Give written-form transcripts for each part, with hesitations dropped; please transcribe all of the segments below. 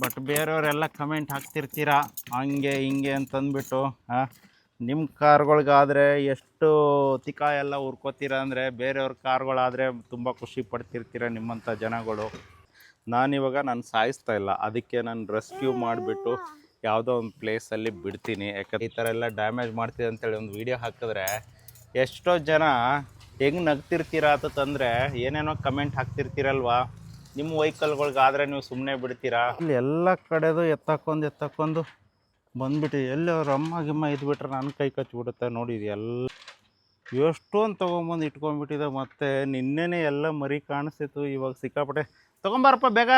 But ಬೇರೆಯವರೆಲ್ಲ comment ಹಾಕ್ತಿರ್ತೀರಾ ಹಂಗೆ ಹಿಂಗೆ ಅಂತಂದ್ಬಿಟ್ಟು. ನಿಮ್ಮ ಕಾರ್ಗಳ್ಗಾದರೆ ಎಷ್ಟು ತಿಕ್ಕ ಎಲ್ಲ ಹುರ್ಕೋತೀರ ಅಂದರೆ, ಬೇರೆಯವ್ರ ಕಾರ್ಗಳಾದರೆ ತುಂಬ ಖುಷಿ ಪಡ್ತಿರ್ತೀರ ನಿಮ್ಮಂಥ ಜನಗಳು. ನಾನಿವಾಗ ನಾನು ಸಾಯಿಸ್ತಾ ಇಲ್ಲ, ಅದಕ್ಕೆ ನಾನು ರೆಸ್ಕ್ಯೂ ಮಾಡಿಬಿಟ್ಟು ಯಾವುದೋ ಒಂದು ಪ್ಲೇಸಲ್ಲಿ ಬಿಡ್ತೀನಿ. ಯಾಕಂದ್ರೆ ಈ ಥರ ಎಲ್ಲ ಡ್ಯಾಮೇಜ್ ಮಾಡ್ತಿದೆ ಅಂತೇಳಿ ಒಂದು ವೀಡಿಯೋ ಹಾಕಿದ್ರೆ ಎಷ್ಟೋ ಜನ ಹೆಂಗೆ ನಗ್ತಿರ್ತೀರ ಅಂತಂದರೆ ಏನೇನೋ ಕಮೆಂಟ್ ಹಾಕ್ತಿರ್ತೀರಲ್ವ. ನಿಮ್ಮ ವೆಹಿಕಲ್ಗಳ್ಗಾದರೆ ನೀವು ಸುಮ್ಮನೆ ಬಿಡ್ತೀರಾ? ಇಲ್ಲಿ ಎಲ್ಲ ಕಡೆದು ಎತ್ತಕ್ಕೊಂದು ಬಂದ್ಬಿಟ್ಟು ಎಲ್ಲಿ ಅವ್ರು ಅಮ್ಮ ಗಿಮ್ಮ ಇದ್ಬಿಟ್ರೆ ನನ್ನ ಕೈ ಕಚ್ಚಿಬಿಡುತ್ತೆ. ನೋಡಿದ್ದು ಎಲ್ಲ ಎಷ್ಟೊಂದು ತೊಗೊಂಬಂದು ಇಟ್ಕೊಂಡ್ಬಿಟ್ಟಿದೆ. ಮತ್ತು ನಿನ್ನೆನೇ ಎಲ್ಲ ಮರಿ ಕಾಣಿಸ್ತಿತ್ತು, ಇವಾಗ ಸಿಕ್ಕಾಪಟ್ಟೆ ತೊಗೊಂಬಾರಪ್ಪ ಬೇಗ.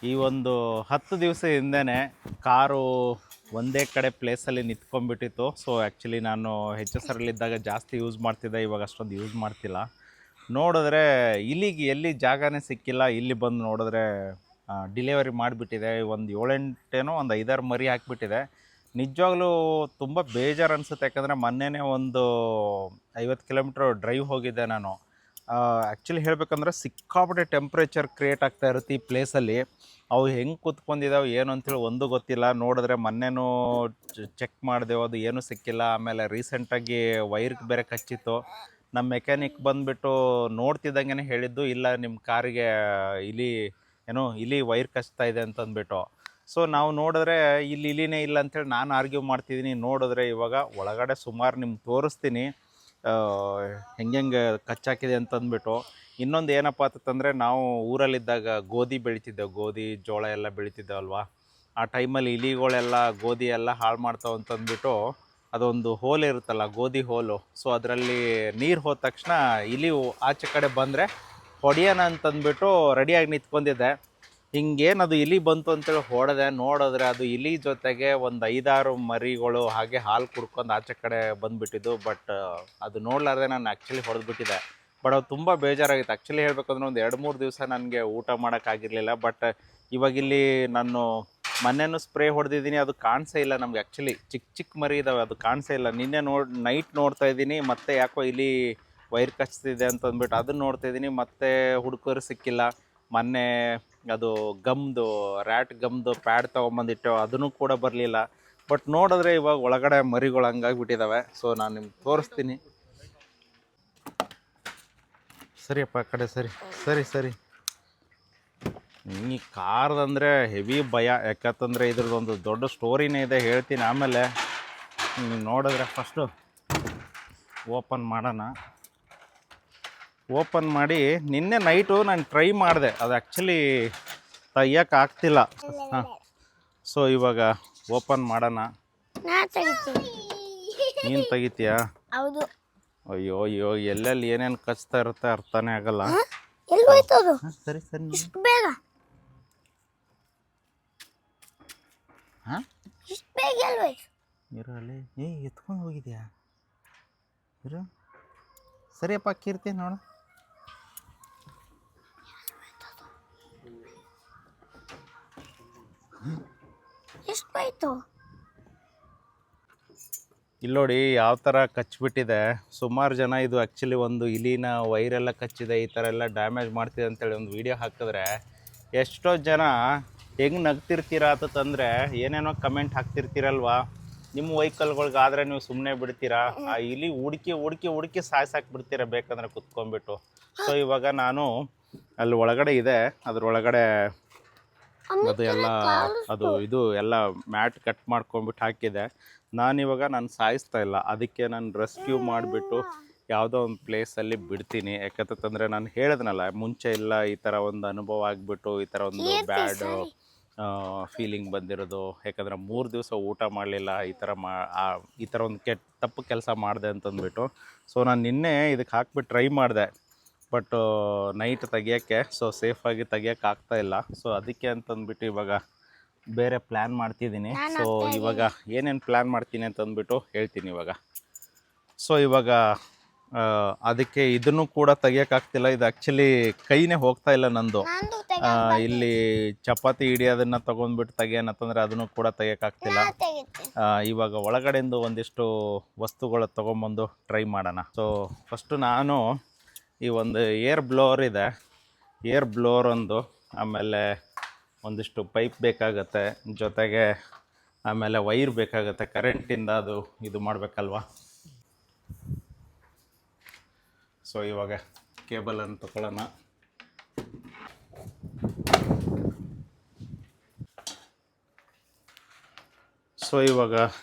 ಈ ಒಂದು 10 ದಿವಸ ಹಿಂದೆನೇ ಕಾರು ಒಂದೇ ಕಡೆ ಪ್ಲೇಸಲ್ಲಿ ನಿಂತ್ಕೊಂಡ್ಬಿಟ್ಟಿತ್ತು. ಸೊ ಆ್ಯಕ್ಚುಲಿ ನಾನು HSRಲ್ಲಿದ್ದಾಗ ಜಾಸ್ತಿ ಯೂಸ್ ಮಾಡ್ತಿದ್ದೆ, ಇವಾಗ ಅಷ್ಟೊಂದು ಯೂಸ್ ಮಾಡ್ತಿಲ್ಲ. ನೋಡಿದ್ರೆ ಇಲ್ಲಿಗೆ ಎಲ್ಲಿ ಜಾಗನೇ ಸಿಕ್ಕಿಲ್ಲ. ಇಲ್ಲಿ ಬಂದು ನೋಡಿದ್ರೆ ಡಿಲಿವರಿ ಮಾಡಿಬಿಟ್ಟಿದೆ. ಒಂದು 7-8 ಒಂದು 5-6 ಮರಿ ಹಾಕಿಬಿಟ್ಟಿದೆ. ನಿಜವಾಗ್ಲೂ ತುಂಬ ಬೇಜಾರು ಅನಿಸುತ್ತೆ. ಯಾಕಂದರೆ ಮೊನ್ನೆನೇ ಒಂದು 50 ಕಿಲೋಮೀಟ್ರ್ ಡ್ರೈವ್ ಹೋಗಿದ್ದೆ ನಾನು. ಆ್ಯಕ್ಚುಲಿ ಹೇಳಬೇಕಂದ್ರೆ ಸಿಕ್ಕಾಪಟ್ಟೆ ಟೆಂಪ್ರೇಚರ್ ಕ್ರಿಯೇಟ್ ಆಗ್ತಾ ಇರುತ್ತೆ ಈ ಪ್ಲೇಸಲ್ಲಿ. ಅವು ಹೆಂಗೆ ಕೂತ್ಕೊಂಡಿದ್ದಾವೆ ಏನು ಅಂತೇಳಿ ಒಂದು ಗೊತ್ತಿಲ್ಲ. ನೋಡಿದ್ರೆ ಮೊನ್ನೆನೂ ಚೆಕ್ ಮಾಡಿದೆವು, ಅದು ಏನೂ ಸಿಕ್ಕಿಲ್ಲ. ಆಮೇಲೆ ರೀಸೆಂಟಾಗಿ ವೈರ್ಗೆ ಬೇರೆ ಕಚ್ಚಿತ್ತು. ನಮ್ಮ ಮೆಕ್ಯಾನಿಕ್ ಬಂದುಬಿಟ್ಟು ನೋಡ್ತಿದ್ದಂಗೆ ಹೇಳಿದ್ದು, ಇಲ್ಲ ನಿಮ್ಮ ಕಾರಿಗೆ ಇಲಿ ವೈರ್ ಕಚ್ತಾ ಇದೆ ಅಂತಂದ್ಬಿಟ್ಟು. ಸೊ ನಾವು ನೋಡಿದ್ರೆ ಇಲ್ಲಿ ಇಲಿನೇ ಇಲ್ಲ ಅಂಥೇಳಿ ನಾನು ಆರ್ಗ್ಯೂ ಮಾಡ್ತಿದ್ದೀನಿ. ನೋಡಿದ್ರೆ ಇವಾಗ ಒಳಗಡೆ ಸುಮಾರು ನಿಮ್ಗೆ ತೋರಿಸ್ತೀನಿ ಹೆಂಗೆ ಕಚ್ಚಾಕಿದೆ ಅಂತಂದ್ಬಿಟ್ಟು. ಇನ್ನೊಂದು ಏನಪ್ಪ ಅಂತಂದರೆ, ನಾವು ಊರಲ್ಲಿದ್ದಾಗ ಗೋಧಿ ಬೆಳಿತಿದ್ದೆವು, ಗೋಧಿ ಜೋಳ ಎಲ್ಲ ಬೆಳಿತಿದ್ದೇವಲ್ವ. ಆ ಟೈಮಲ್ಲಿ ಇಲಿಗಳೆಲ್ಲ ಗೋಧಿ ಎಲ್ಲ ಹಾಳು ಮಾಡ್ತಾವೆ ಅಂತಂದ್ಬಿಟ್ಟು ಅದೊಂದು ಹೋಲ್ ಇರುತ್ತಲ್ಲ, ಗೋಧಿ ಹೋಲು. ಸೊ ಅದರಲ್ಲಿ ನೀರು ಹೋದ ತಕ್ಷಣ ಇಲಿ ಆಚೆ ಕಡೆ ಬಂದರೆ ಹೊಡೆಯೋಣ ಅಂತಂದ್ಬಿಟ್ಟು ರೆಡಿಯಾಗಿ ನಿಂತ್ಕೊಂಡಿದ್ದೆ. ಹಿಂಗೇನು ಅದು ಇಲಿ ಬಂತು ಅಂತೇಳಿ ಹೊಡೆದೆ. ನೋಡಿದ್ರೆ ಅದು ಇಲಿ ಜೊತೆಗೆ ಒಂದು 5-6 ಮರಿಗಳು ಹಾಗೆ ಹಾಲು ಕುಡ್ಕೊಂಡು ಆಚೆ ಕಡೆ ಬಂದುಬಿಟ್ಟಿದ್ದು. ಬಟ್ ಅದು ನೋಡಲಾರ್ದೆ ನಾನು ಆ್ಯಕ್ಚುಲಿ ಹೊಡೆದ್ಬಿಟ್ಟಿದ್ದೆ. ಬಟ್ ಅದು ತುಂಬ ಬೇಜಾರಾಗಿತ್ತು. ಆ್ಯಕ್ಚುಲಿ ಹೇಳಬೇಕಂದ್ರೆ ಒಂದು 2-3 ದಿವಸ ನನಗೆ ಊಟ ಮಾಡೋಕ್ಕಾಗಿರಲಿಲ್ಲ. ಬಟ್ ಇವಾಗಿಲ್ಲಿ ನಾನು ಮೊನ್ನೆನೂ ಸ್ಪ್ರೇ ಹೊಡೆದಿದ್ದೀನಿ, ಅದು ಕಾಣಿಸೇ ಇಲ್ಲ ನಮ್ಗೆ. ಆ್ಯಕ್ಚುಲಿ ಚಿಕ್ಕ ಮರಿ ಇದ್ದಾವೆ, ಅದು ಕಾಣಿಸೇ ಇಲ್ಲ. ನಿನ್ನೆ ನೈಟ್ ನೋಡ್ತಾ ಇದ್ದೀನಿ, ಮತ್ತೆ ಯಾಕೋ ಇಲ್ಲಿ ವೈರ್ ಕಚ್ತಿದೆ ಅಂತಂದ್ಬಿಟ್ಟು ಅದನ್ನು ನೋಡ್ತಾಯಿದ್ದೀನಿ. ಮತ್ತೆ ಹುಡುಕರು ಸಿಕ್ಕಿಲ್ಲ. ಮೊನ್ನೆ ಅದು ರ್ಯಾಟ್ ಗಮ್ದು ಪ್ಯಾಡ್ ತೊಗೊಂಬಂದಿಟ್ಟೆವು, ಅದನ್ನು ಕೂಡ ಬರಲಿಲ್ಲ. ಬಟ್ ನೋಡಿದ್ರೆ ಇವಾಗ ಒಳಗಡೆ ಮರಿಗಳು ಹಂಗಾಗಿಬಿಟ್ಟಿದ್ದಾವೆ. ಸೊ ನಾನು ನಿಮ್ಗೆ ತೋರಿಸ್ತೀನಿ. ಸರಿಯಪ್ಪ ಆ ಕಡೆ ಸರಿ. ಈ ಕಾರ್ದಂದರೆ ಹೆವಿ ಭಯ. ಯಾಕಂತಂದರೆ ಇದ್ರದ್ದೊಂದು ದೊಡ್ಡ ಸ್ಟೋರಿನೇ ಇದೆ, ಹೇಳ್ತೀನಿ ಆಮೇಲೆ. ನೋಡಿದ್ರೆ ಫಸ್ಟು ಓಪನ್ ಮಾಡೋಣ. ಓಪನ್ ಮಾಡಿ ನಿನ್ನೆ ನೈಟು ನಾನು ಟ್ರೈ ಮಾಡಿದೆ, ಅದು ಆ್ಯಕ್ಚುಲಿ ತೆಗಿಯೋಕ್ಕಾಗ್ತಿಲ್ಲ. ಹಾಂ, ಸೊ ಇವಾಗ ಓಪನ್ ಮಾಡೋಣ. ನೀನು ತೆಗಿತೀಯಾ? ಹೌದು. ಅಯ್ಯೋ ಎಲ್ಲೆಲ್ಲಿ ಏನೇನು ಕಚ್ತಾ ಇರುತ್ತೆ ಅರ್ಥನೇ ಆಗಲ್ಲ. ಸರಿ ಬೇಗ. ಹಾಂ, ಇರಲ್ಲಿ ಎತ್ಕೊಂಡು ಹೋಗಿದ್ಯಾ? ಇರು, ಸರಿಯಪ್ಪ ಕೀರ್ತಿ ನೋಡು. ಇಲ್ಲಿ ನೋಡಿ ಯಾವ ಥರ ಕಚ್ಚಿಬಿಟ್ಟಿದೆ. ಸುಮಾರು ಜನ ಇದು ಆ್ಯಕ್ಚುಲಿ ಒಂದು ಇಲಿನ ವೈರೆಲ್ಲ ಕಚ್ಚಿದೆ, ಈ ಥರ ಎಲ್ಲ ಡ್ಯಾಮೇಜ್ ಮಾಡ್ತಿದೆ ಅಂತೇಳಿ ಒಂದು ವೀಡಿಯೋ ಹಾಕಿದ್ರೆ ಎಷ್ಟೋ ಜನ ಹೆಂಗೆ ನಗ್ತಿರ್ತೀರ ಅಂತಂದರೆ ಏನೇನೋ ಕಮೆಂಟ್ ಹಾಕ್ತಿರ್ತೀರಲ್ವ. ನಿಮ್ಮ ವೆಹಿಕಲ್ಗಳ್ಗಾದರೆ ನೀವು ಸುಮ್ಮನೆ ಬಿಡ್ತೀರಾ? ಆ ಇಲಿ ಹುಡುಕಿ ಸಾಯ್ಸಾಕ್ಬಿಡ್ತೀರ ಬೇಕಂದ್ರೆ ಕುತ್ಕೊಂಡ್ಬಿಟ್ಟು. ಸೊ ಇವಾಗ ನಾನು ಅಲ್ಲಿ ಒಳಗಡೆ ಇದೆ, ಅದ್ರೊಳಗಡೆ ಅದು ಎಲ್ಲ ಮ್ಯಾಟ್ ಕಟ್ ಮಾಡ್ಕೊಂಡ್ಬಿಟ್ಟು ಹಾಕಿದೆ. ನಾನಿವಾಗ ನಾನು ಸಾಯಿಸ್ತಾ ಇಲ್ಲ, ಅದಕ್ಕೆ ನಾನು ರೆಸ್ಕ್ಯೂ ಮಾಡಿಬಿಟ್ಟು ಯಾವುದೋ ಒಂದು ಪ್ಲೇಸಲ್ಲಿ ಬಿಡ್ತೀನಿ. ಯಾಕಂತಂದರೆ ನಾನು ಹೇಳಿದ್ನಲ್ಲ ಮುಂಚೆ ಇಲ್ಲ, ಈ ಥರ ಒಂದು ಅನುಭವ ಆಗಿಬಿಟ್ಟು ಈ ಥರ ಒಂದು ಬ್ಯಾಡ್ ಫೀಲಿಂಗ್ ಬಂದಿರೋದು. ಯಾಕಂದರೆ 3 ದಿವಸ ಊಟ ಮಾಡಲಿಲ್ಲ, ಈ ಥರ ಒಂದು ತಪ್ಪು ಕೆಲಸ ಮಾಡಿದೆ ಅಂತಂದ್ಬಿಟ್ಟು. ಸೊ ನಾನು ನಿನ್ನೆ ಇದಕ್ಕೆ ಹಾಕ್ಬಿಟ್ಟು ಟ್ರೈ ಮಾಡಿದೆ, ಬಟ್ ನೈಟ್ ತೆಗಿಯೋಕ್ಕೆ ಸೇಫಾಗಿ ತೆಗಿಯೋಕ್ಕಾಗ್ತಾಯಿಲ್ಲ. ಸೊ ಅದಕ್ಕೆ ಅಂತಂದ್ಬಿಟ್ಟು ಇವಾಗ ಬೇರೆ ಪ್ಲ್ಯಾನ್ ಮಾಡ್ತಿದ್ದೀನಿ. ಸೊ ಇವಾಗ ಏನೇನು ಪ್ಲ್ಯಾನ್ ಮಾಡ್ತೀನಿ ಅಂತಂದ್ಬಿಟ್ಟು ಹೇಳ್ತೀನಿ ಇವಾಗ. ಸೊ ಇವಾಗ ಅದಕ್ಕೆ ಇದನ್ನು ಕೂಡ ತೆಗಿಯೋಕ್ಕಾಗ್ತಿಲ್ಲ. ಇದು ಆ್ಯಕ್ಚುಲಿ ಕೈನೇ ಹೋಗ್ತಾ ಇಲ್ಲ ನಂದು. ಇಲ್ಲಿ ಚಪಾತಿ ಹಿಡಿಯೋದನ್ನು ತೊಗೊಂಡ್ಬಿಟ್ಟು ತೆಗಿಯೋಣಂತಂದರೆ ಅದನ್ನು ಕೂಡ ತೆಗಿಯೋಕ್ಕಾಗ್ತಿಲ್ಲ. ಇವಾಗ ಒಳಗಡೆಯಿಂದ ಒಂದಿಷ್ಟು ವಸ್ತುಗಳು ತೊಗೊಂಬಂದು ಟ್ರೈ ಮಾಡೋಣ. ಸೊ ಫಸ್ಟು ನಾನು ಈ ಒಂದು ಏರ್ ಬ್ಲೋವರ್ ಇದೆ, ಏರ್ ಬ್ಲೋವರ್ ಒಂದು ಆಮೇಲೆ ಒಂದಿಷ್ಟು ಪೈಪ್ ಬೇಕಾಗತ್ತೆ, ಜೊತೆಗೆ ಆಮೇಲೆ ವೈರ್ ಬೇಕಾಗತ್ತೆ, ಕರೆಂಟಿಂದ ಅದು ಇದು ಮಾಡಬೇಕಲ್ವ. ಸೊ ಇವಾಗ ಕೇಬಲನ್ನು ತಗೊಳ್ಳೋಣ. ಸೊ ಇವಾಗ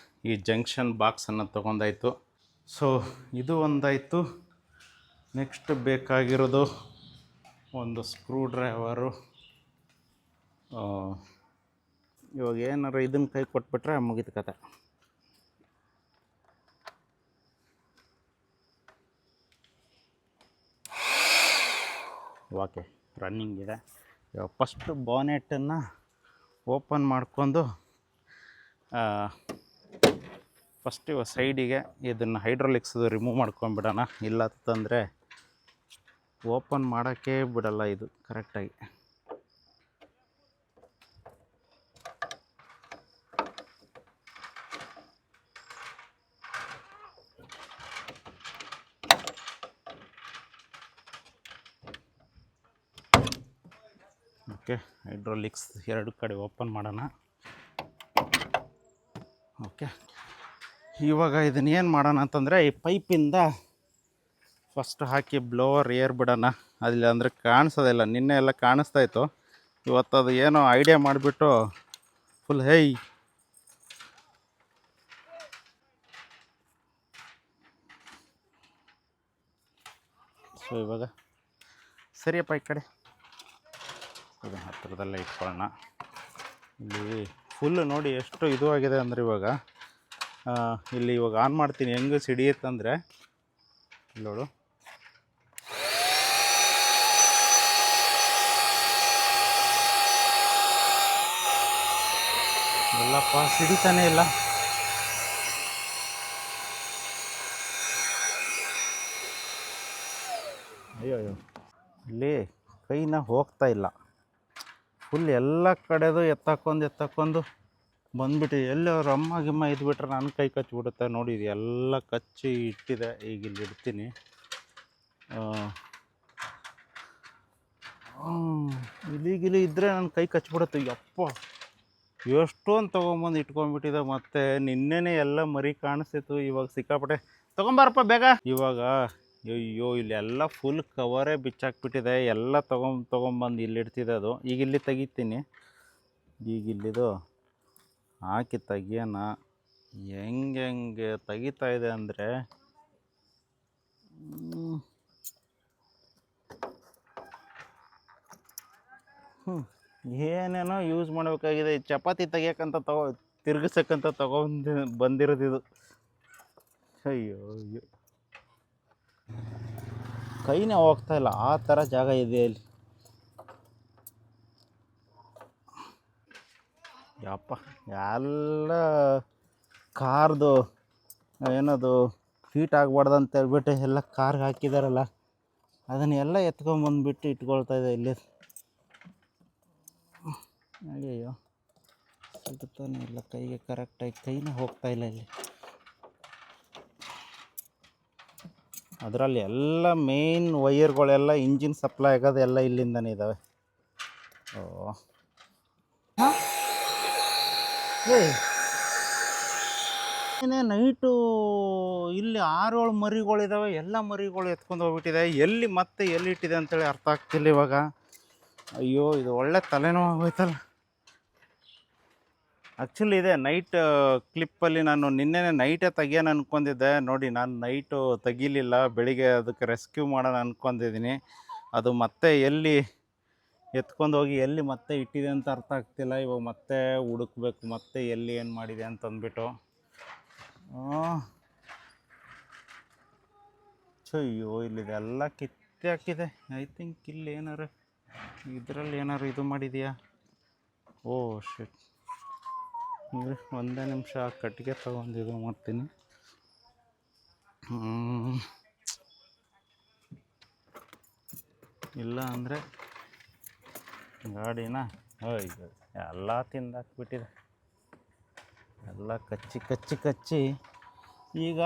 ಈ ಜಂಕ್ಷನ್ ಬಾಕ್ಸನ್ನು ತೊಗೊಂಡಾಯ್ತು. ಸೊ ಇದು ಒಂದಾಯಿತು. ನೆಕ್ಸ್ಟ್ ಬೇಕಾಗಿರೋದು ಒಂದು ಸ್ಕ್ರೂ ಡ್ರೈವರು. ಇವಾಗ ಏನಾರು ಇದನ್ನು ಕೈ ಕೊಟ್ಬಿಟ್ರೆ ಮುಗಿತು ಕತೆ. ಓಕೆ, ರನ್ನಿಂಗ್ ಇದೆ. ಇವಾಗ ಫಸ್ಟು ಬಾನೆಟನ್ನು ಓಪನ್ ಮಾಡ್ಕೊಂಡು ಫಸ್ಟ್ ಇವಾಗ ಸೈಡಿಗೆ ಇದನ್ನು ಹೈಡ್ರಾಲಿಕ್ಸ್ದು ರಿಮೂವ್ ಮಾಡ್ಕೊಂಡ್ಬಿಡೋಣ. ಇಲ್ಲ ಅಂತಂದರೆ ಓಪನ್ ಮಾಡೋಕ್ಕೆ ಬಿಡಲ್ಲ ಇದು ಕರೆಕ್ಟಾಗಿ. ಓಕೆ, ಹೈಡ್ರಾಲಿಕ್ಸ್ ಎರಡು ಕಡೆ ಓಪನ್ ಮಾಡೋಣ. ಓಕೆ, ಇವಾಗ ಇದನ್ನ ಏನು ಮಾಡೋಣ ಅಂತಂದರೆ ಈ ಪೈಪಿಂದ ಫಸ್ಟ್ ಹಾಕಿ ಬ್ಲೋವರ್ ಏರ್ ಬಿಡೋಣ. ಅದಿಲ್ಲ ಅಂದರೆ ಕಾಣಿಸೋದಿಲ್ಲ. ನಿನ್ನೆ ಎಲ್ಲ ಕಾಣಿಸ್ತಾ ಇತ್ತು, ಇವತ್ತು ಅದು ಏನೋ ಐಡಿಯಾ ಮಾಡಿಬಿಟ್ಟು ಫುಲ್ ಸೊ ಇವಾಗ ಸರಿಯಪ್ಪ, ಈ ಕಡೆ ಇದು ಹತ್ತಿರದಲ್ಲೇ ಇಟ್ಕೊಳ್ಳೋಣ. ಇಲ್ಲಿ ಫುಲ್ ನೋಡಿ ಎಷ್ಟು ಇದು ಆಗಿದೆ ಅಂದರೆ ಇವಾಗ ಇಲ್ಲಿ ಇವಾಗ ಆನ್ ಮಾಡ್ತೀನಿ. ಹೆಂಗೆ ಸಿಡಿಯುತ್ತಂದರೆ ನೋಡು, ಎಲ್ಲಪ್ಪ ಸಿಡಿತಾನೇ ಇಲ್ಲ. ಅಯ್ಯೋ ಇಲ್ಲಿ ಕೈನ ಹೋಗ್ತಾ ಇಲ್ಲ. ಫುಲ್ ಎಲ್ಲ ಕಡೆದು ಎತ್ತಕ್ಕೊಂಡು ಬಂದ್ಬಿಟ್ಟು ಎಲ್ಲಿ ಅವ್ರು ಅಮ್ಮ ಗಿಮ್ಮ ಇದ್ಬಿಟ್ರೆ ನನ್ನ ಕೈ ಕಚ್ಚಿಬಿಡುತ್ತೆ. ನೋಡಿ, ಇದು ಎಲ್ಲ ಕಚ್ಚಿ ಇಟ್ಟಿದೆ. ಈಗ ಇಲ್ಲಿ ಇಡ್ತೀನಿ. ಇಲಿಗಿಲಿ ಇದ್ದರೆ ನನ್ನ ಕೈ ಕಚ್ಚಿಬಿಡುತ್ತೆ. ಯಪ್ಪ, ಎಷ್ಟೊಂದು ತೊಗೊಂಬಂದು ಇಟ್ಕೊಂಡ್ಬಿಟ್ಟಿದೆ. ಮತ್ತು ನಿನ್ನೆನೇ ಎಲ್ಲ ಮರಿ ಕಾಣಿಸ್ತಿತ್ತು. ಇವಾಗ ಸಿಕ್ಕಾಪಟ್ಟೆ ತೊಗೊಂಬಾರಪ್ಪ ಬೇಗ. ಇವಾಗ ಅಯ್ಯೋ ಇಲ್ಲೆಲ್ಲ ಫುಲ್ ಕವರೇ ಬಿಚ್ಚಾಕ್ಬಿಟ್ಟಿದೆ. ಎಲ್ಲ ತೊಗೊಂಬಂದು ಇಲ್ಲಿ ಇಡ್ತಿದೆ ಅದು. ಈಗ ಇಲ್ಲಿ ತೆಗಿತೀನಿ. ಈಗ ಇಲ್ಲಿದು ಹಾಕಿ ತೆಗಿಯೋಣ. ಹೆಂಗೆ ತೆಗಿತಾ ಇದೆ ಅಂದರೆ ಏನೇನೋ ಯೂಸ್ ಮಾಡಬೇಕಾಗಿದೆ. ಚಪಾತಿ ತೆಗಿಯೋಕ್ಕಂತ ತಿರುಗಿಸಕ್ಕಂತ ಬಂದಿರೋದಿದು. ಅಯ್ಯೋ ಕೈನೇ ಹೋಗ್ತಾ ಇಲ್ಲ, ಆ ಥರ ಜಾಗ ಇದೆ ಇಲ್ಲಿ. ಯಪ್ಪ, ಎಲ್ಲ ಕಾರ್ದು ಏನದು ಹೀಟ್ ಆಗಬಾರ್ದು ಅಂತ ಹೇಳ್ಬಿಟ್ಟು ಎಲ್ಲ ಕಾರ್ಗೆ ಹಾಕಿದಾರಲ್ಲ, ಅದನ್ನೆಲ್ಲ ಎತ್ಕೊಂಬಂದ್ಬಿಟ್ಟು ಇಟ್ಕೊಳ್ತಾ ಇದೆ ಇಲ್ಲಿ. ಅಯ್ಯಯ್ಯೋ, ಸಿಗುತ್ತಾನೆ ಇಲ್ಲ ಕೈಗೆ ಕರೆಕ್ಟಾಗಿ. ಕೈನೇ ಹೋಗ್ತಾ ಇಲ್ಲ ಇಲ್ಲಿ. ಅದರಲ್ಲಿ ಎಲ್ಲ ಮೇನ್ ವೈರ್ಗಳೆಲ್ಲ ಇಂಜಿನ್ ಸಪ್ಲೈ ಆಗೋದು ಎಲ್ಲ ಇಲ್ಲಿಂದನೇ ಇದ್ದಾವೆ. ಏನೇ ನೈಟು ಇಲ್ಲಿ 6-7 ಮರಿಗಳಿದ್ದಾವೆ. ಎಲ್ಲ ಮರಿಗಳು ಎತ್ಕೊಂಡು ಹೋಗ್ಬಿಟ್ಟಿದೆ. ಎಲ್ಲಿ ಇಟ್ಟಿದೆ ಅಂತೇಳಿ ಅರ್ಥ ಆಗ್ತಿಲ್ಲ ಇವಾಗ. ಅಯ್ಯೋ, ಇದು ಒಳ್ಳೆ ತಲೆನೋವು ಆಗೋಯ್ತಲ್ಲ. ಆ್ಯಕ್ಚುಲಿ ಇದೆ ನೈಟ್ ಕ್ಲಿಪ್ಪಲ್ಲಿ ನಾನು ನಿನ್ನೆನೇ ನೈಟೇ ತೆಗಿಯೋಣ ಅಂದ್ಕೊಂಡಿದ್ದೆ. ನೋಡಿ, ನಾನು ನೈಟು ತೆಗಿಲಿಲ್ಲ. ಬೆಳಿಗ್ಗೆ ಅದಕ್ಕೆ ರೆಸ್ಕ್ಯೂ ಮಾಡೋಣ ಅಂದ್ಕೊಂಡಿದ್ದೀನಿ. ಅದು ಮತ್ತೆ ಎಲ್ಲಿ ಎತ್ಕೊಂಡು ಹೋಗಿ ಎಲ್ಲಿ ಮತ್ತೆ ಇಟ್ಟಿದೆ ಅಂತ ಅರ್ಥ ಆಗ್ತಿಲ್ಲ. ಇವಾಗ ಮತ್ತೆ ಹುಡುಕ್ಬೇಕು, ಮತ್ತೆ ಎಲ್ಲಿ ಏನು ಮಾಡಿದೆ ಅಂತಂದ್ಬಿಟ್ಟು. ಅಯ್ಯೋ, ಇಲ್ಲಿದೆಲ್ಲ ಕಿತ್ತೆ ಹಾಕಿದೆ. ಐ ಥಿಂಕ್ ಇಲ್ಲಿ ಇದರಲ್ಲಿ ಏನಾರು ಇದು ಮಾಡಿದೆಯಾ? ಓ ಶಿಟ್. ಒಂದೇ ನಿಮಿಷ ಕಟ್ಟಿಗೆ ತಗೊಂಡು ಇದು ಮಾಡ್ತೀನಿ. ಇಲ್ಲ ಅಂದರೆ ಗಾಡಿನ ಎಲ್ಲ ತಿಂದಾಕ್ಬಿಟ್ಟಿದೆ. ಎಲ್ಲ ಕಚ್ಚಿ ಈಗ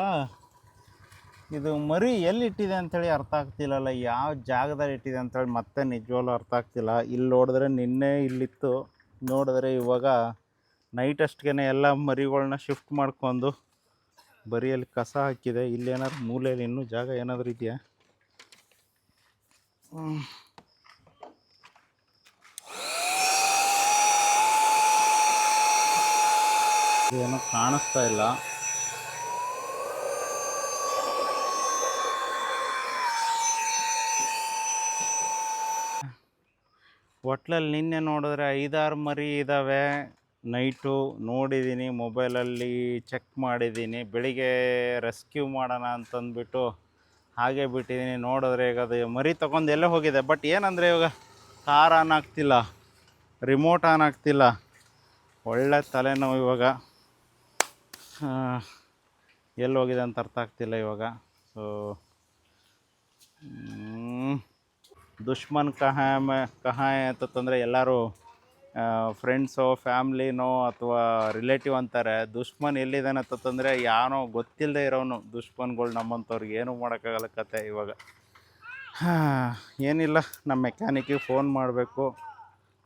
ಇದು ಮರಿ ಎಲ್ಲಿ ಇಟ್ಟಿದೆ ಅಂಥೇಳಿ ಅರ್ಥ ಆಗ್ತಿಲ್ಲಲ್ಲ, ಯಾವ ಜಾಗದಲ್ಲಿ ಇಟ್ಟಿದೆ ಅಂಥೇಳಿ ಮತ್ತೆ ನಿಜವಾಗ್ಲೂ ಅರ್ಥ ಆಗ್ತಿಲ್ಲ. ಇಲ್ಲಿ ನೋಡಿದ್ರೆ ನಿನ್ನೆ ಇಲ್ಲಿತ್ತು, ನೋಡಿದ್ರೆ ಇವಾಗ ನೈಟ್ ಅಷ್ಟಿಗೆ ಎಲ್ಲ ಮರಿಗಳ್ನ ಶಿಫ್ಟ್ ಮಾಡ್ಕೊಂಡು ಬರಿಯಲ್ಲಿ ಕಸ ಹಾಕಿದೆ. ಇಲ್ಲೇನಾದ್ರು ಮೂಲೆಯಲ್ಲಿ ಇನ್ನೂ ಜಾಗ ಏನಾದರೂ ಇದೆಯಾ? ಏನೋ ಕಾಣಿಸ್ತಾ ಇಲ್ಲ. ಒಟ್ಲಲ್ಲಿ ನಿನ್ನೆ ನೋಡಿದ್ರೆ 5-6 ಮರಿ ಇದ್ದಾವೆ. ನೈಟು ನೋಡಿದ್ದೀನಿ, ಮೊಬೈಲಲ್ಲಿ ಚೆಕ್ ಮಾಡಿದ್ದೀನಿ. ಬೆಳಿಗ್ಗೆ ರೆಸ್ಕ್ಯೂ ಮಾಡೋಣ ಅಂತಂದ್ಬಿಟ್ಟು ಹಾಗೆ ಬಿಟ್ಟಿದ್ದೀನಿ. ನೋಡಿದ್ರೆ ಈಗ ಅದು ಮರಿ ತೊಗೊಂಡು ಎಲ್ಲೇ ಹೋಗಿದೆ. ಬಟ್ ಏನಂದರೆ ಇವಾಗ ಕಾರ್ ಆನ್ ಆಗ್ತಿಲ್ಲ, ರಿಮೋಟ್ ಆನ್ ಆಗ್ತಿಲ್ಲ. ಒಳ್ಳೆ ತಲೆನೋವು ಇವಾಗ. ಎಲ್ಲಿ ಹೋಗಿದೆ ಅಂತ ಅರ್ಥ ಆಗ್ತಿಲ್ಲ ಇವಾಗ. ಸೊ ದುಶ್ಮನ್ ಕಹಾ ಅಂತಂದರೆ ಎಲ್ಲರೂ ಫ್ರೆಂಡ್ಸೋ ಫ್ಯಾಮ್ಲಿನೋ ಅಥವಾ ರಿಲೇಟಿವ್ ಅಂತಾರೆ. ದುಶ್ಮನ್ ಎಲ್ಲಿದ್ದಾನೆ ಅಂತಂದರೆ ಯಾನೋ ಗೊತ್ತಿಲ್ಲದೆ ಇರೋನು ದುಶ್ಮನ್ಗಳು ನಮ್ಮಂಥವ್ರಿಗೆ ಏನೂ ಮಾಡೋಕ್ಕಾಗಲ್ಲ ಕತೆ ಇವಾಗ. ಏನಿಲ್ಲ, ನಮ್ಮ ಮೆಕ್ಯಾನಿಕ್ಕಿಗೆ ಫೋನ್ ಮಾಡಬೇಕು.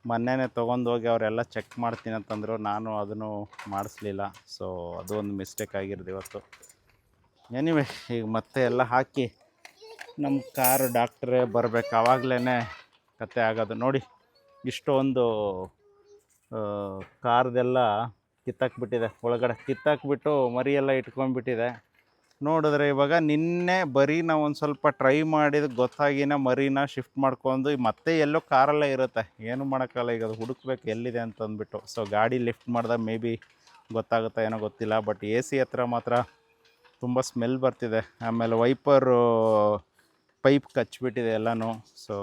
ಮೊನ್ನೆನೇ ತೊಗೊಂಡೋಗಿ ಅವರೆಲ್ಲ ಚೆಕ್ ಮಾಡ್ತೀನಿ ಅಂತಂದರು. ನಾನು ಅದನ್ನು ಮಾಡಿಸ್ಲಿಲ್ಲ. ಸೊ ಅದು ಒಂದು ಮಿಸ್ಟೇಕ್ ಆಗಿರೋದು ಇವತ್ತು. ಎನಿವೆ, ಈಗ ಮತ್ತೆ ಎಲ್ಲ ಹಾಕಿ ನಮ್ಮ ಕಾರು ಡಾಕ್ಟ್ರೇ ಬರಬೇಕು, ಆವಾಗಲೇ ಕತೆ ಆಗೋದು. ನೋಡಿ, ಇಷ್ಟೊಂದು ಕಾರ್ದೆಲ್ಲ ಕಿತ್ತಾಕ್ಬಿಟ್ಟಿದೆ. ಒಳಗಡೆ ಕಿತ್ತಾಕ್ಬಿಟ್ಟು ಮರಿಯೆಲ್ಲ ಇಟ್ಕೊಂಡ್ಬಿಟ್ಟಿದೆ. ನೋಡಿದ್ರೆ ಇವಾಗ ನಿನ್ನೆ ಬರೀನ ಒಂದು ಸ್ವಲ್ಪ ಟ್ರೈ ಮಾಡಿದ ಗೊತ್ತಾಗಿನ ಮರಿನ ಶಿಫ್ಟ್ ಮಾಡ್ಕೊಂಡು ಮತ್ತೆ ಎಲ್ಲೋ ಕಾರಲ್ಲೇ ಇರುತ್ತೆ. ಏನು ಮಾಡೋಕ್ಕಲ್ಲ, ಈಗ ಅದು ಹುಡುಕ್ಬೇಕು ಎಲ್ಲಿದೆ ಅಂತಂದ್ಬಿಟ್ಟು. ಸೊ ಗಾಡಿ ಲಿಫ್ಟ್ ಮಾಡಿದಾಗ ಮೇ ಬಿ ಗೊತ್ತಾಗುತ್ತಾ ಏನೋ ಗೊತ್ತಿಲ್ಲ. ಬಟ್ ಎ ಸಿ ಹತ್ರ ಮಾತ್ರ ತುಂಬ ಸ್ಮೆಲ್ ಬರ್ತಿದೆ. ಆಮೇಲೆ ವೈಪರು ಪೈಪ್ ಕಚ್ಚಿಬಿಟ್ಟಿದೆ ಎಲ್ಲನೂ. ಸೊ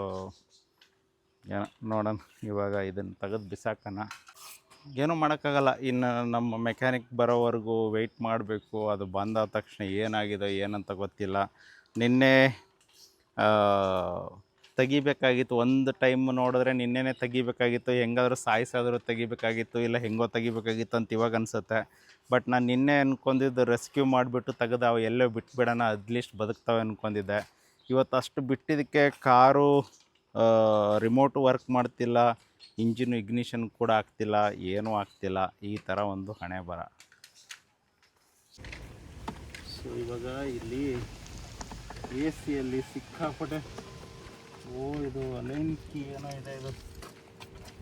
ಏನೋ ನೋಡೋಣ, ಇವಾಗ ಇದನ್ನು ತೆಗೆದು ಬಿಸಾಕೋಣ. ಏನೂ ಮಾಡೋಕ್ಕಾಗಲ್ಲ. ಇನ್ನು ನಮ್ಮ ಮೆಕ್ಯಾನಿಕ್ ಬರೋವರೆಗೂ ವೆಯ್ಟ್ ಮಾಡಬೇಕು. ಅದು ಬಂದಾದ ತಕ್ಷಣ ಏನಾಗಿದೆ ಏನಂತ ಗೊತ್ತಿಲ್ಲ. ನಿನ್ನೆ ತೆಗಿಬೇಕಾಗಿತ್ತು. ಒಂದು ಟೈಮ್ ನೋಡಿದ್ರೆ ನಿನ್ನೆನೇ ತೆಗಿಬೇಕಾಗಿತ್ತು. ಹೆಂಗಾದರೂ ಸಾಯಿಸಾದರೂ ತೆಗಿಬೇಕಾಗಿತ್ತು, ಇಲ್ಲ ಹೆಂಗೋ ತೆಗಿಬೇಕಾಗಿತ್ತು ಅಂತ ಇವಾಗ ಅನಿಸುತ್ತೆ. ಬಟ್ ನಾನು ನಿನ್ನೆ ಅಂದ್ಕೊಂಡಿದ್ದು ರೆಸ್ಕ್ಯೂ ಮಾಡಿಬಿಟ್ಟು ತೆಗೆದು ಅವು ಎಲ್ಲೋ ಬಿಟ್ಬಿಡೋಣ, ಅಟ್ಲೀಸ್ಟ್ ಬದುಕ್ತವೆ ಅಂದ್ಕೊಂಡಿದ್ದೆ. ಇವತ್ತು ಅಷ್ಟು ಬಿಟ್ಟಿದ್ದಕ್ಕೆ ಕಾರು ರಿಮೋಟು ವರ್ಕ್ ಮಾಡ್ತಿಲ್ಲ, ಇಂಜಿನು ಇಗ್ನಿಷನ್ ಕೂಡ ಆಗ್ತಿಲ್ಲ, ಏನೂ ಆಗ್ತಿಲ್ಲ. ಈ ಥರ ಒಂದು ಹಣೆ ಬರ. ಸೊ ಇವಾಗ ಇಲ್ಲಿ ಎ ಸಿಯಲ್ಲಿ ಸಿಕ್ಕಾಪಟ್ಟೆ ಇದು ಅಲೈನ್ ಕೀ ಏನೋ ಇದೆ,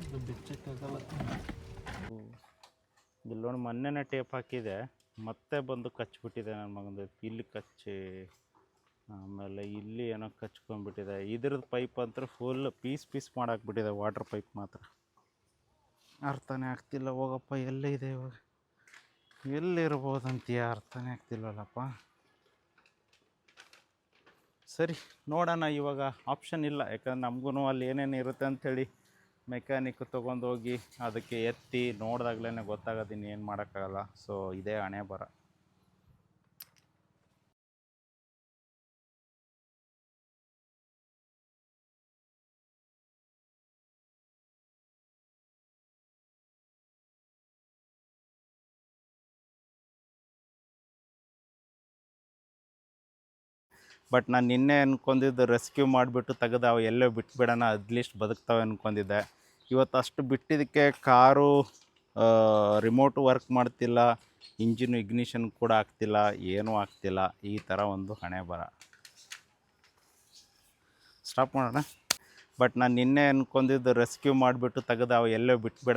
ಇದು ಬಿಚ್ಚಕ್ಕಾಗಲ್ಲ. ಇಲ್ಲಿ ನೋಡಿ, ಮೊನ್ನೆನೇ ಟೇಪ್ ಹಾಕಿದೆ, ಮತ್ತೆ ಬಂದು ಕಚ್ಚಿಬಿಟ್ಟಿದೆ ನನ್ನ ಮಗಂದು. ಇಲ್ಲಿ ಕಚ್ಚಿ ಆಮೇಲೆ ಇಲ್ಲಿ ಏನೋ ಕಚ್ಕೊಂಡ್ಬಿಟ್ಟಿದೆ. ಇದ್ರದ್ದು ಪೈಪ್ ಅಂತೂ ಫುಲ್ ಪೀಸ್ ಮಾಡಾಕ್ಬಿಟ್ಟಿದೆ. ವಾಟ್ರ್ ಪೈಪ್ ಮಾತ್ರ ಅರ್ಥನೇ ಆಗ್ತಿಲ್ಲ. ಹೋಗಪ್ಪ, ಎಲ್ಲೇ ಇದೆ ಇವಾಗ, ಎಲ್ಲಿರ್ಬೋದಂತೀಯ? ಅರ್ಥನೇ ಆಗ್ತಿಲ್ವಲ್ಲಪ್ಪ. ಸರಿ, ನೋಡೋಣ. ಇವಾಗ ಆಪ್ಷನ್ ಇಲ್ಲ, ಯಾಕಂದ್ರೆ ನಮಗೂ ಅಲ್ಲಿ ಏನೇನು ಇರುತ್ತೆ ಅಂಥೇಳಿ ಮೆಕ್ಯಾನಿಕ್ ತೊಗೊಂಡೋಗಿ ಅದಕ್ಕೆ ಎತ್ತಿ ನೋಡಿದಾಗ್ಲೇ ಗೊತ್ತಾಗೋದು, ಏನು ಮಾಡೋಕ್ಕಾಗಲ್ಲ. ಸೊ ಇದೇ ಹಣೆ ಬರ. ಬಟ್ ನಾನು ನಿನ್ನೆ ಅಂದ್ಕೊಂಡಿದ್ದು ರೆಸ್ಕ್ಯೂ ಮಾಡಿಬಿಟ್ಟು ತೆಗೆದು ಅವು ಎಲ್ಲೋ ಬಿಟ್ಬಿಡೋಣ, ಅಟ್ಲೀಸ್ಟ್ ಬದುಕ್ತವೆ ಅಂದ್ಕೊಂಡಿದ್ದೆ. ಇವತ್ತು ಅಷ್ಟು ಬಿಟ್ಟಿದ್ದಕ್ಕೆ ಕಾರು ರಿಮೋಟು ವರ್ಕ್ ಮಾಡ್ತಿಲ್ಲ, ಇಂಜಿನು ಇಗ್ನಿಷನ್ ಕೂಡ ಆಗ್ತಿಲ್ಲ, ಏನೂ ಆಗ್ತಿಲ್ಲ. ಈ ಥರ ಒಂದು ಹಣೆ ಬರ. ಸ್ಟಾಪ್ ಮಾಡೋಣ. ಬಟ್ ನಾನು ನಿನ್ನೆ ಅಂದ್ಕೊಂಡಿದ್ದು ರೆಸ್ಕ್ಯೂ ಮಾಡಿಬಿಟ್ಟು ತೆಗೆದು ಅವು ಎಲ್ಲೋ ಬಿಟ್ಬಿಡೋಣ.